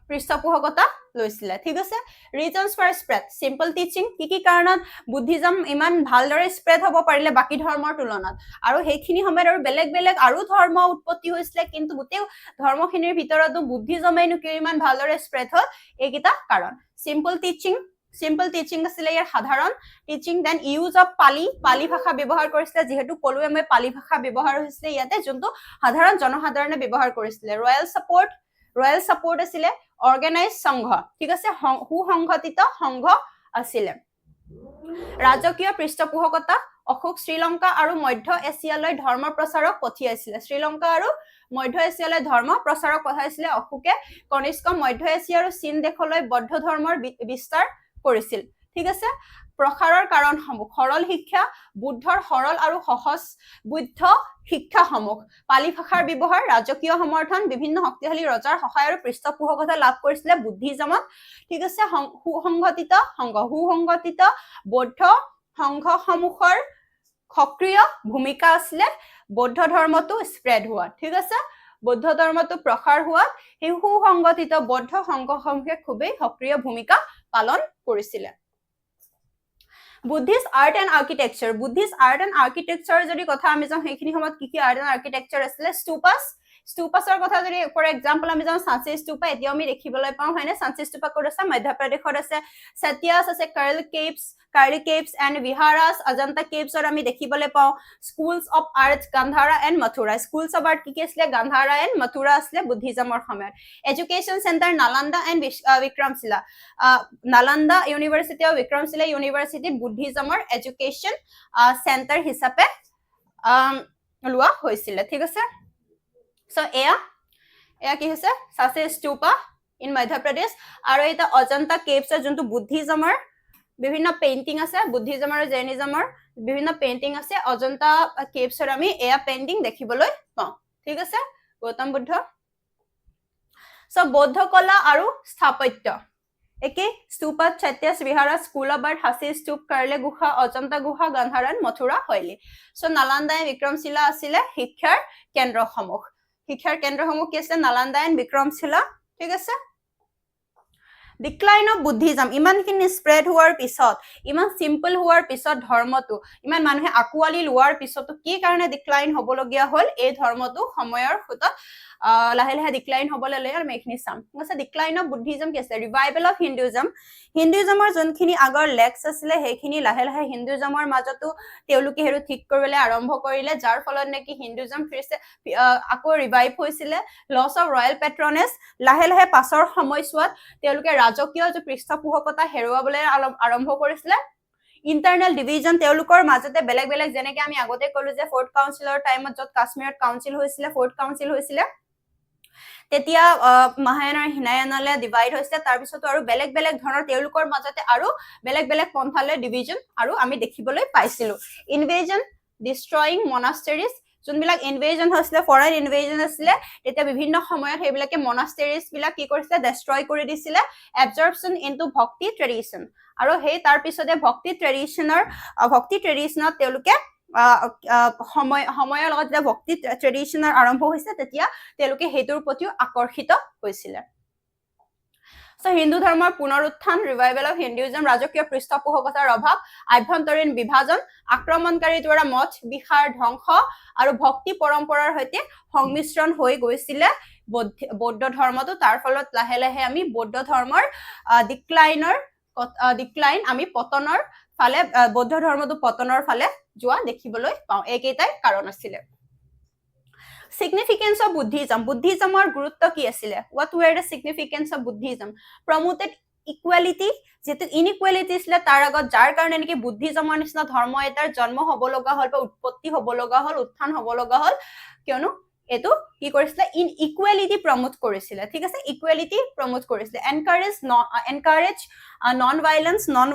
পৃষ্ঠপোষকতা লৈছিলে ঠিক আছে reasons for spread simple teaching কি কাৰণত বুদ্ধিজম ইমান ভালদৰে স্প্ৰেড হ'ব পাৰিলে বাকি ধৰ্মৰ তুলনাত আৰু সেইখিনি সময়ত আৰু বেলেগ আৰু ধৰ্ম উৎপত্তি হৈছিলে কিন্তু গোটেই ধৰ্মখিনিৰ ভিতৰতো বুদ্ধিজমেইনো কিয় ইমান ভালদৰে স্প্ৰেড হ'ল এইকেইটা কাৰণ সিম্পল টিচিং আছিলে ইয়াৰ সাধাৰণ টিচিং দেন ইউজ অফ পালি ভাষা ব্যৱহাৰ কৰিছিলে যিহেতু কলোৱে মই পালি ভাষা ব্যৱহাৰ হৈছিলে ইয়াতে যোনটো সাধাৰণ জনসাধাৰণে ব্যৱহাৰ কৰিছিলে ৰয়েল সাপোৰ্ট আছিলে অৰ্গেনাইজ সংঘ ঠিক আছে সুসংগঠিত সংঘ আছিলে ৰাজকীয় পৃষ্ঠপোষকতা অশোক শ্ৰীলংকা আৰু মধ্য এছিয়ালৈ ধৰ্ম প্ৰচাৰক পঠিয়াইছিলে শ্ৰীলংকা আৰু মধ্য এছিয়ালৈ ধৰ্ম প্ৰচাৰক পঠাইছিলে অশোকে কনিষ্ক মধ্য এছিয়া আৰু চীন দেশলৈ বৌদ্ধ ধৰ্মৰ বিস্তাৰ কৰিছিল ঠিক আছে প্ৰসাৰৰ কাৰণসমূহ সৰল শিক্ষা বুদ্ধৰ সৰল আৰু সহজ বুদ্ধ শিক্ষাসমূহ পালি ভাষাৰ ব্যৱহাৰ ৰাজকীয় সমৰ্থন বিভিন্ন শক্তিশালী ৰজাৰ সহায় আৰু পৃষ্ঠপোষকতা লাভ কৰিছিলে বুদ্ধিজমত ঠিক আছে সুসংগঠিত বৌদ্ধ সংঘসমূহৰ সক্ৰিয় ভূমিকা আছিলে বৌদ্ধ ধৰ্মটো স্প্ৰেড হোৱা ঠিক আছে বৌদ্ধ ধৰ্মটো প্ৰসাৰ হোৱাত সেই সুসংগঠিত বৌদ্ধ সংঘসমূহে খুবেই সক্ৰিয় ভূমিকা পালন কৰিছিলে বুদ্ধিষ্ট আৰ্ট এণ্ড আৰ্কিটেকচাৰ যদি কথা আমি যাওঁ সেইখিনি সময়ত কি আৰ্ট এণ্ড আৰ্কিটেকচাৰ আছিলে ষ্টুপাছৰ কথা যদি ফৰ এক্সাম্পল আমি যাওঁ সাঞ্চি ষ্টুপা এতিয়াও আমি দেখিবলৈ পাওঁ হয়নে সাঞ্চি ষ্টুপা ক'ত আছে মধ্যপ্ৰদেশত আছে সতিয়াস আছে কাৰ্লি কেভছ এণ্ড বিহাৰাছ অজন্তা কেভছৰ আমি দেখিবলৈ পাওঁ schools of art Gandhara and Mathura schools of art কি আছিলে গান্ধাৰা এণ্ড মথুৰা আছিলে বুদ্ধিজমৰ সময়ত education center Nalanda and Vikramashila Nalanda university আৰু বিক্ৰমশিলা ইউনিভাৰ্চিটিত বুদ্ধিজমৰ এডুকেশ্যন চেণ্টাৰ হিচাপে লোৱা হৈছিলে ঠিক আছে So, এয়া কি হৈছে সাঁচি স্তূপা ইন মধ্যপ্ৰদেশ আৰু এটা অজন্তা কেভছ যোনটো বুদ্ধিজমৰ বিভিন্ন পেইন্টিং আছে বুদ্ধিজম আৰু জৈনিজমৰ বিভিন্ন পেইন্টিং আছে অজন্তা কেভছৰ আমি এয়া পেইন্টিং দেখিবলৈ পাওঁ ঠিক আছে গৌতম বুদ্ধ সো বৌদ্ধ কলা আৰু স্থাপত্য একে স্তূপত সত্যাস বিহাৰা স্কুল অফ আৰ্ট হাসি স্তূপ কাৰ্লে গুহা অজন্তা গুহা গান্ধাৰণ মথুৰা হয়লি সো নালন্দা বিক্ৰমশিলা আছিলে শিক্ষাৰ কেন্দ্ৰসমূহ কি আছে নালন্দা এণ্ড বিক্ৰমশিলা ঠিক আছে ডিক্লাইন অফ বুদ্ধিজম ইমানখিনি স্প্ৰেড হোৱাৰ পিছত ইমান সিম্পল হোৱাৰ পিছত ধৰ্মটো ইমান মানুহে আঁকোৱালি লোৱাৰ পিছতো কি কাৰণে ডিক্লাইন হ'বলগীয়া হ'ল এই ধৰ্মটো সময়ৰ খুঁতত লাহে লাহে ডিক্লাইন হ'বলৈ লৈ আমি এইখিনি চাম ঠিক আছে ডিক্লাইন অফ বুদ্ধিজম কি আছে ৰিভাইভেল অফ হিন্দুইজমৰ যোনখিনি আগৰ লেক্স আছিলে সেইখিনি লাহে লাহে হিন্দুইজমৰ মাজতো তেওঁলোকে হেৰু ঠিক কৰিবলৈ আৰম্ভ কৰিলে যাৰ ফলত নেকি হিন্দুইজম ফিৰছে আকৌ ৰিভাইভ হৈছিলে লছ অফ ৰয়েল পেট্ৰনেছ লাহে লাহে পাছৰ সময়ছোৱাত তেওঁলোকে ৰাজকীয় যে পৃষ্ঠপোষকতা হেৰুৱাবলৈ আৰম্ভ কৰিছিলে ইন্টাৰনেল ডিভিজন তেওঁলোকৰ মাজতে বেলেগ যেনেকৈ আমি আগতে ক'লো যে ফৰ্থ কাউন্সিলৰ টাইমত য'ত কাশ্মীৰত কাউন্সিল হৈছিলে ফৰ্থ কাউন্সিল হৈছিলে তেতিয়া মহায়ান আৰু হিনায়ানলৈ ডিভাইড হৈছিলে তাৰ পিছতো আৰু বেলেগ ধৰণৰ তেওঁলোকৰ মাজতে আৰু বেলেগ পন্থালৈ ডিভিজন আৰু আমি দেখিবলৈ পাইছিলো ইনভেজন ডিষ্ট্ৰয়িং মনাষ্টেৰিজ যোনবিলাক ইনভেজন হৈছিলে ফৰেন ইনভেজন আছিলে তেতিয়া বিভিন্ন সময়ত সেইবিলাকে মনাষ্টেৰিজ বিলাক কি কৰিছিলে ডেষ্ট্ৰয় কৰি দিছিলে এবজৰ্পশ্যন ইনটু ভক্তি ট্ৰেডিশ্যন আৰু সেই তাৰ পিছতে ভক্তি ট্ৰেডিশ্যনত তেওঁলোকে সময়ৰ লগত যেতিয়া ভক্তি ট্ৰেডিশ্যনৰ আৰম্ভ হৈছে তেতিয়া তেওঁলোকে সেইটোৰ প্ৰতিও আকৰ্ষিত হৈছিলে So, হিন্দু ধৰ্মৰ পুনৰুত্থান ৰিভাইভেল অফ হিন্দুইজম ৰাজকীয় পৃষ্ঠপোষকতাৰ অভাৱ আভ্যন্তৰীণ বিভাজন আক্ৰমণকাৰীৰ দ্বাৰা মঠ বিহাৰ ধ্বংস আৰু ভক্তি পৰম্পৰাৰ সৈতে সংমিশ্ৰণ হৈ গৈছিলে বৌদ্ধ ধৰ্মটো তাৰ ফলত লাহে লাহে আমি বৌদ্ধ ধৰ্মৰ ডিক্লাইন আমি পতনৰ ফালে বৌদ্ধ ধৰ্মটো পতনৰ ফালে যোৱা দেখিবলৈ পাওঁ এইকেইটাই কাৰণ আছিলে Significance of Buddhism. Buddhismৰ গুৰুত্ব কি আছিলে? What were the significance of Buddhism? Promoted equality. যেহেতু ইনইকুৱেলিটি আছিলে তাৰ আগত যাৰ কাৰণে নেকি বুদ্ধিজমৰ নিচিনা ধৰ্ম এটাৰ জন্ম হ'ব লগা হ'ল বা উৎপত্তি হ'ব লগা হ'ল উত্থান হ'ব লগা হ'ল কিয়নো এটো কি কৰিছিলে ইনইকুৱেলিটি প্ৰমোট কৰিছিলে ঠিক আছে ইকুৱেলিটি প্ৰমোট কৰিছিলে এনকাৰেজ নন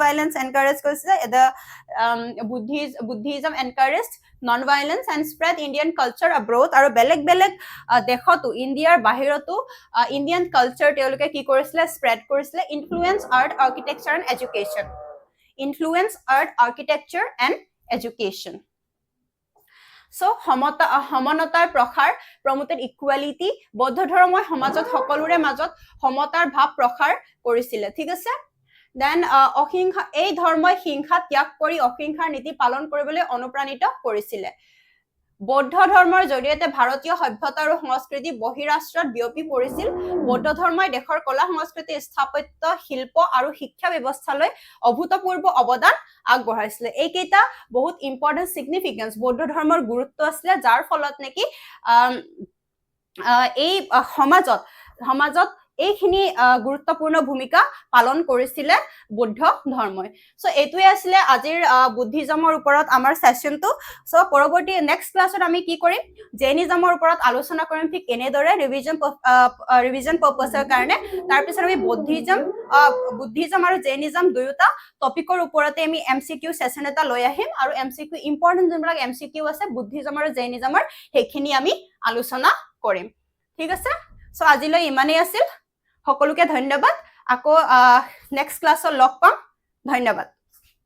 ভাইলেন্স এনকাৰেজ কৰিছিলে the Buddhism encouraged non-violence and spread Indian culture abroad আৰু বেলেগ দেশতো ইণ্ডিয়াৰ বাহিৰতো ইণ্ডিয়ান কালচাৰ তেওঁলোকে কি কৰিছিলে স্প্ৰেড কৰিছিলে influence art architecture and education so সমানতাৰ প্ৰসাৰ, প্ৰমোটেড ইকুৱেলিটি, বৌদ্ধ ধৰ্মই সমাজত সকলোৰে মাজত সমতাৰ ভাৱ প্ৰসাৰ কৰিছিলে, ঠিক আছে। দেন অহিংসা, এই ধৰ্মই হিংসা ত্যাগ কৰি অহিংসাৰ নীতি পালন কৰিবলৈ অনুপ্ৰাণিত কৰিছিলে। বৌদ্ধ ধৰ্মৰ জৰিয়তে ভাৰতীয় সভ্যতা আৰু সংস্কৃতি বহিৰাষ্ট্ৰত বিয়পি পৰিছিল। বৌদ্ধ ধৰ্মই দেশৰ কলা সংস্কৃতি, স্থাপত্য, শিল্প আৰু শিক্ষা ব্যৱস্থালৈ অভূতপূৰ্ব অৱদান আগবঢ়াইছিলে। এইকেইটা বহুত ইম্পৰ্টেণ্ট চিগনিফিকেন্স, বৌদ্ধ ধৰ্মৰ গুৰুত্ব আছিলে, যাৰ ফলত নেকি এই সমাজত এইখিনি গুৰুত্বপূৰ্ণ ভূমিকা পালন কৰিছিলে বৌদ্ধ ধৰ্মই। সো এইটোৱে আছিলে আজিৰ বুদ্ধিজমৰ ওপৰত আমাৰ সেশনটো। সো পৰৱৰ্তী নেক্সট ক্লাছত আমি কি কৰিম, জৈনিজমৰ ওপৰত আলোচনা কৰিম, ঠিক এনেদৰে ৰিভিজন পাৰ্পছৰ কাৰণে। তাৰপিছত আমি বুদ্ধিজম আৰু জৈনিজম দুয়োটা টপিকৰ ওপৰতে আমি MCQ সেশন এটা লৈ আহিম, আৰু MCQ ইম্পৰ্টেণ্ট যোনবিলাক MCQ আছে বুদ্ধিজম আৰু জৈনিজমৰ সেইখিনি আমি আলোচনা কৰিম, ঠিক আছে। সো আজিলৈ ইমানেই আছিল, সকলোকে ধন্যবাদ। আকৌ নেক্সট ক্লাছত লগ পাম, ধন্যবাদ।